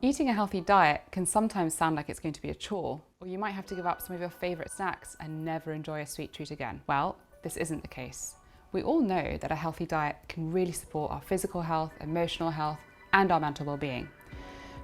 Eating a healthy diet can sometimes sound like it's going to be a chore, or you might have to give up some of your favourite snacks and never enjoy a sweet treat again. Well, this isn't the case. We all know that a healthy diet can really support our physical health, emotional health, and our mental well-being.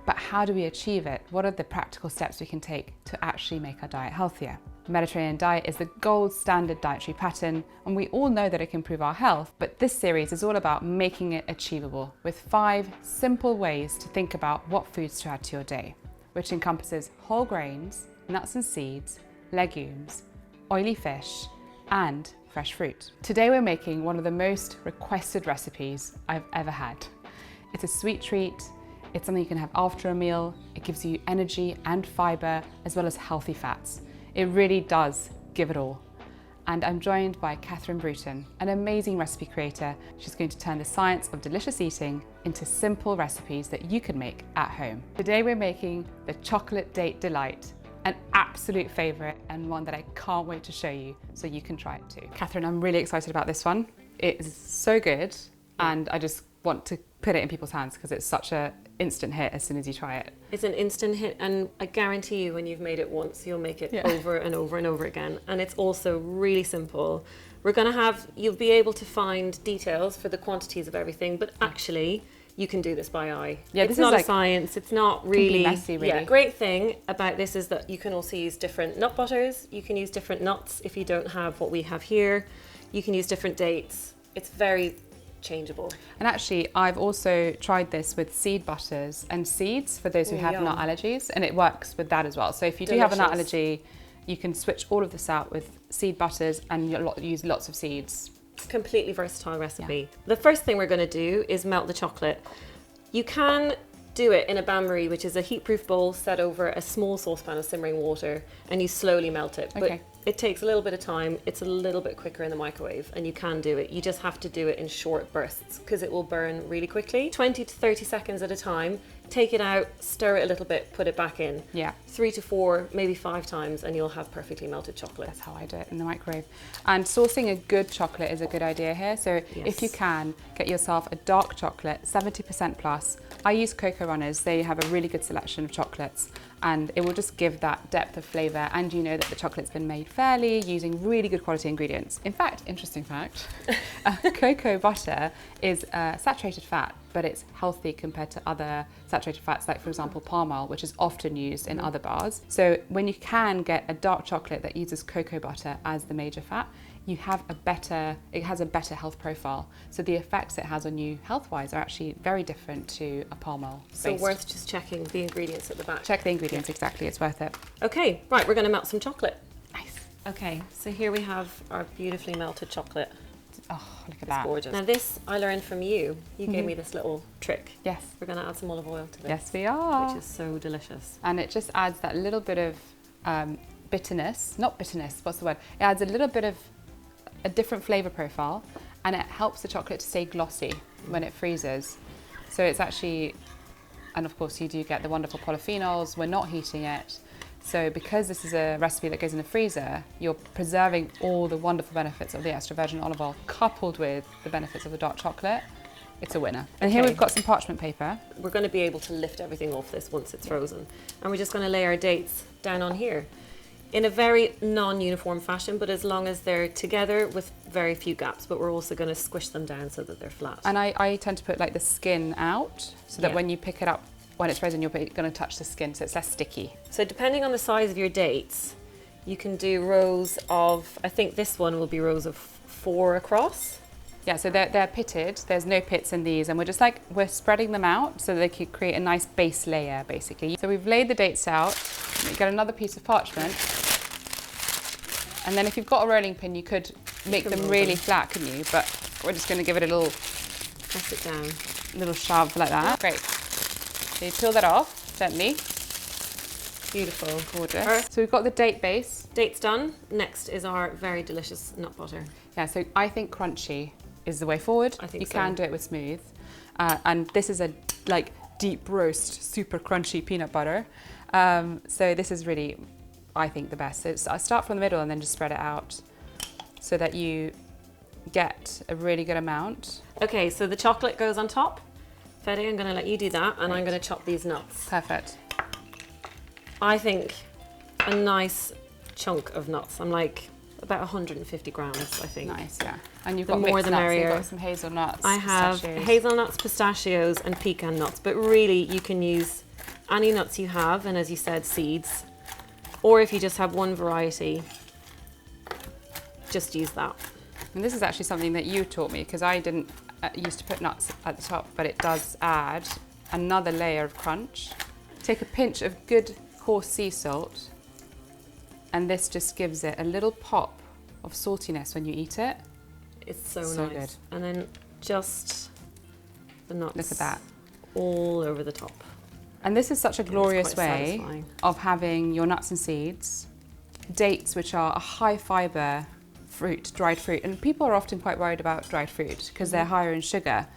But how do we achieve it? What are the practical steps we can take to actually make our diet healthier? The Mediterranean diet is the gold standard dietary pattern, and we all know that it can improve our health, but this series is all about making it achievable with 5 simple ways to think about what foods to add to your day, which encompasses whole grains, nuts and seeds, legumes, oily fish, and fresh fruit. Today we're making one of the most requested recipes I've ever had. It's a sweet treat. It's something you can have after a meal. It gives you energy and fibre, as well as healthy fats. It really does give it all. And I'm joined by Catherine Bruton, an amazing recipe creator. She's going to turn the science of delicious eating into simple recipes that you can make at home. Today we're making the chocolate date delight, an absolute favourite and one that I can't wait to show you so you can try it too. Catherine, I'm really excited about this one. It is so good and I just want to put it in people's hands because it's such an instant hit as soon as you try it. It's an instant hit, and I guarantee you when you've made it once, you'll make it over and over and over again. And it's also really simple. You'll be able to find details for the quantities of everything, but actually you can do this by eye. Yeah, it's not a science, it's not really messy, really. Yeah, great thing about this is that you can also use different nut butters, you can use different nuts if you don't have what we have here, you can use different dates. It's very changeable. And actually, I've also tried this with seed butters and seeds for those who have nut allergies, and it works with that as well. So if you do have a nut allergy, you can switch all of this out with seed butters and use lots of seeds. Completely versatile recipe. Yeah. The first thing we're going to do is melt the chocolate. You can do it in a bain-marie, which is a heat-proof bowl set over a small saucepan of simmering water, and you slowly melt it. Okay. But it takes a little bit of time. It's a little bit quicker in the microwave, and you can do it. You just have to do it in short bursts because it will burn really quickly. 20 to 30 seconds at a time. Take it out, stir it a little bit, put it back in. Yeah. 3 to 4, maybe 5 times, and you'll have perfectly melted chocolate. That's how I do it in the microwave. And sourcing a good chocolate is a good idea here. So if you can, get yourself a dark chocolate, 70% plus. I use Cocoa Runners. They have a really good selection of chocolates, and it will just give that depth of flavour, and you know that the chocolate's been made fairly using really good quality ingredients. In fact, interesting fact, cocoa butter is saturated fat, but it's healthy compared to other saturated fats, like for example palm oil, which is often used in other bars. So when you can get a dark chocolate that uses cocoa butter as the major fat, it has a better health profile. So the effects it has on you health-wise are actually very different to a palm oil based. So worth just checking the ingredients at the back. Check the ingredients, exactly, it's worth it. Okay, right, we're going to melt some chocolate. Nice. Okay, so here we have our beautifully melted chocolate. Oh, look at It's that. gorgeous. Now this I learned from you. You gave me this little trick. Yes. We're going to add some olive oil to this. Yes, we are. Which is so delicious. And it just adds that little bit of bitterness, not bitterness, what's the word? It adds a little bit of a different flavour profile, and it helps the chocolate to stay glossy when it freezes. So it's actually, and of course you do get the wonderful polyphenols, we're not heating it. So because this is a recipe that goes in the freezer, you're preserving all the wonderful benefits of the extra virgin olive oil coupled with the benefits of the dark chocolate. It's a winner. And here we've got some parchment paper. We're going to be able to lift everything off this once it's frozen. And we're just going to lay our dates down on here in a very non-uniform fashion, but as long as they're together with very few gaps, but we're also going to squish them down so that they're flat. And I tend to put like the skin out so that when you pick it up, when it's frozen, you're going to touch the skin, so it's less sticky. So depending on the size of your dates, you can do rows of, I think this one will be rows of 4 across. Yeah, so they're pitted, there's no pits in these, and we're spreading them out so they can create a nice base layer, basically. So we've laid the dates out, you get another piece of parchment, and then if you've got a rolling pin, you could make them really flat, couldn't you? But we're just going to give it a little... Press it down. Little shove like that. Great. So you peel that off gently. Beautiful. Gorgeous. So we've got the date base. Date's done. Next is our very delicious nut butter. Yeah, so I think crunchy is the way forward. I think you can do it with smooth. And this is a deep roast, super crunchy peanut butter. So this is really, I think, the best. So I start from the middle and then just spread it out so that you get a really good amount. Okay, so the chocolate goes on top. Fede, I'm going to let you do that, and Great. I'm going to chop these nuts. Perfect. I think a nice chunk of nuts. I'm like about 150 grams, I think. Nice, yeah. And you've The got more mixed the nuts, so merrier. you've got some hazelnuts, I have pistachios. hazelnuts, pistachios, and pecan nuts, but really you can use any nuts you have, and as you said, seeds. Or if you just have one variety, just use that. And this is actually something that you taught me, because I didn't used to put nuts at the top, but it does add another layer of crunch. Take a pinch of good coarse sea salt, and this just gives it a little pop of saltiness when you eat it. It's so So nice. good. And then just the nuts. Look at that. All over the top. And this is such a glorious quite way satisfying. of having your nuts and seeds, dates, which are a high fiber fruit, dried fruit. And people are often quite worried about dried fruit because they're higher in sugar.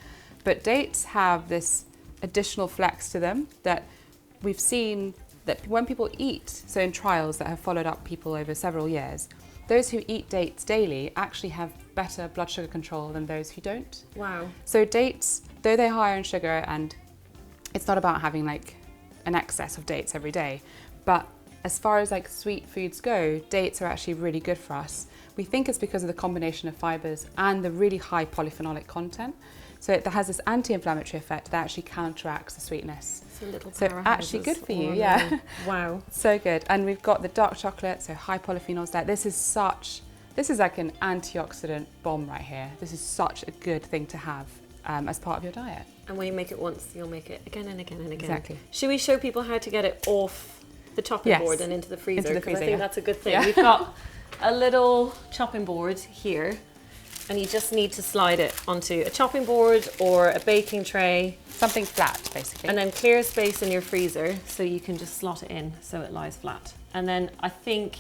But dates have this additional flex to them that we've seen that when people eat, so in trials that have followed up people over several years, those who eat dates daily actually have better blood sugar control than those who don't. Wow. So dates, though they're higher in sugar, and it's not about having like an excess of dates every day, but as far as like sweet foods go, dates are actually really good for us. We think it's because of the combination of fibers and the really high polyphenolic content. So it has this anti-inflammatory effect that actually counteracts the sweetness. It's a little So actually good for you, yeah. Wow. So good. And we've got the dark chocolate, so high polyphenols there. This is like an antioxidant bomb right here. This is such a good thing to have as part of your diet. And when you make it once, you'll make it again and again and again. Exactly. Should we show people how to get it off the chopping Yes. board and into the freezer? Into the 'Cause I freezer, think yeah. that's a good thing. Yeah. We've got a little chopping board here, and you just need to slide it onto a chopping board or a baking tray, Something flat, basically. and then clear space in your freezer so you can just slot it in so it lies flat. And then I think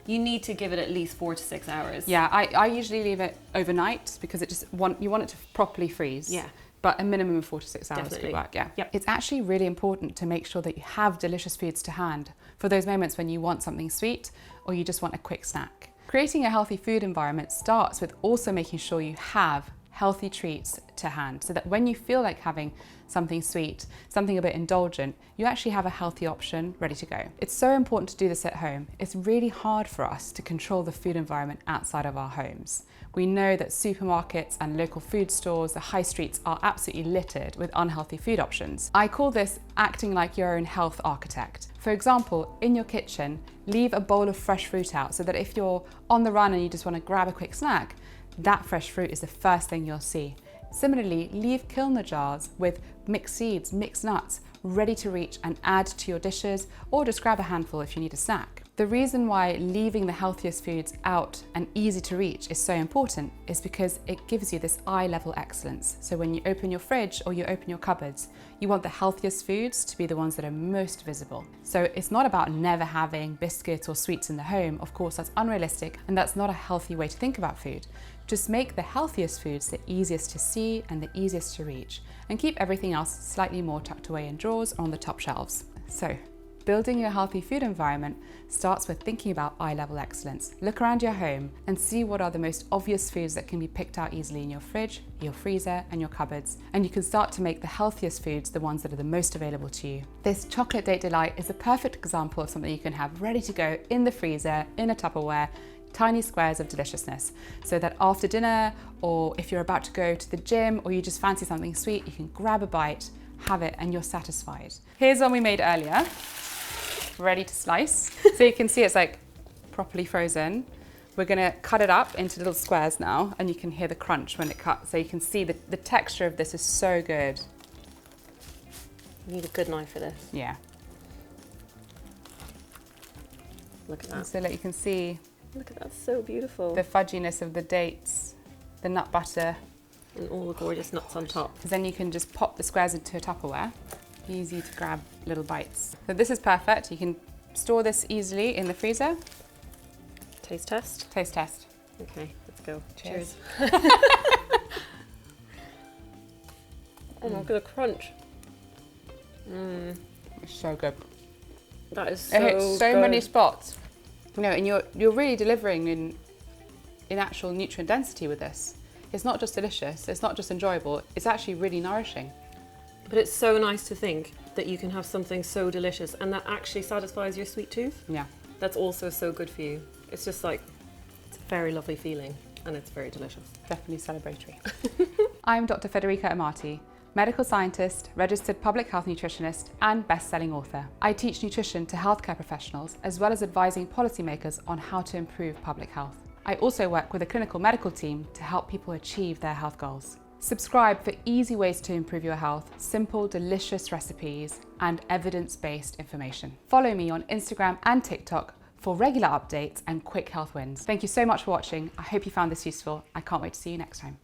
you need to give it at least 4 to 6 hours. Yeah, I usually leave it overnight because you want it to properly freeze. Yeah. But a minimum of 4 to 6 hours Definitely. could work, yeah. Yep. It's actually really important to make sure that you have delicious foods to hand for those moments when you want something sweet or you just want a quick snack. Creating a healthy food environment starts with also making sure you have healthy treats to hand so that when you feel like having something sweet, something a bit indulgent, you actually have a healthy option ready to go. It's so important to do this at home. It's really hard for us to control the food environment outside of our homes. We know that supermarkets and local food stores, the high streets, are absolutely littered with unhealthy food options. I call this acting like your own health architect. For example, in your kitchen, leave a bowl of fresh fruit out so that if you're on the run and you just want to grab a quick snack, that fresh fruit is the first thing you'll see. Similarly, leave Kilner jars with mixed seeds, mixed nuts, ready to reach and add to your dishes, or just grab a handful if you need a snack. The reason why leaving the healthiest foods out and easy to reach is so important is because it gives you this eye-level excellence. So when you open your fridge or you open your cupboards, you want the healthiest foods to be the ones that are most visible. So it's not about never having biscuits or sweets in the home. Of course, that's unrealistic and that's not a healthy way to think about food. Just make the healthiest foods the easiest to see and the easiest to reach, and keep everything else slightly more tucked away in drawers or on the top shelves. So, building your healthy food environment starts with thinking about eye-level excellence. Look around your home and see what are the most obvious foods that can be picked out easily in your fridge, your freezer, and your cupboards. And you can start to make the healthiest foods the ones that are the most available to you. This chocolate date delight is a perfect example of something you can have ready to go in the freezer, in a Tupperware, tiny squares of deliciousness, so that after dinner, or if you're about to go to the gym, or you just fancy something sweet, you can grab a bite, have it, and you're satisfied. Here's one we made earlier, ready to slice. So you can see it's like properly frozen. We're gonna cut it up into little squares now, and you can hear the crunch when it cuts. So you can see the texture of this is so good. You need a good knife for this. Yeah. Look at that. So like you can see Look at that, so beautiful. the fudginess of the dates, the nut butter. And all the gorgeous nuts on top. Then you can just pop the squares into a Tupperware. Easy to grab little bites. So this is perfect. You can store this easily in the freezer. Taste test. Taste test. Okay, let's go. Cheers. Oh, look at the crunch. It's so good. That is so It hits so good. many spots. You know, and you're really delivering in actual nutrient density with this. It's not just delicious, it's not just enjoyable, it's actually really nourishing. But it's so nice to think that you can have something so delicious and that actually satisfies your sweet tooth. Yeah. That's also so good for you. It's just like, it's a very lovely feeling and it's very delicious. Definitely celebratory. I'm Dr. Federica Amati, medical scientist, registered public health nutritionist, and best-selling author. I teach nutrition to healthcare professionals, as well as advising policymakers on how to improve public health. I also work with a clinical medical team to help people achieve their health goals. Subscribe for easy ways to improve your health, simple, delicious recipes, and evidence-based information. Follow me on Instagram and TikTok for regular updates and quick health wins. Thank you so much for watching. I hope you found this useful. I can't wait to see you next time.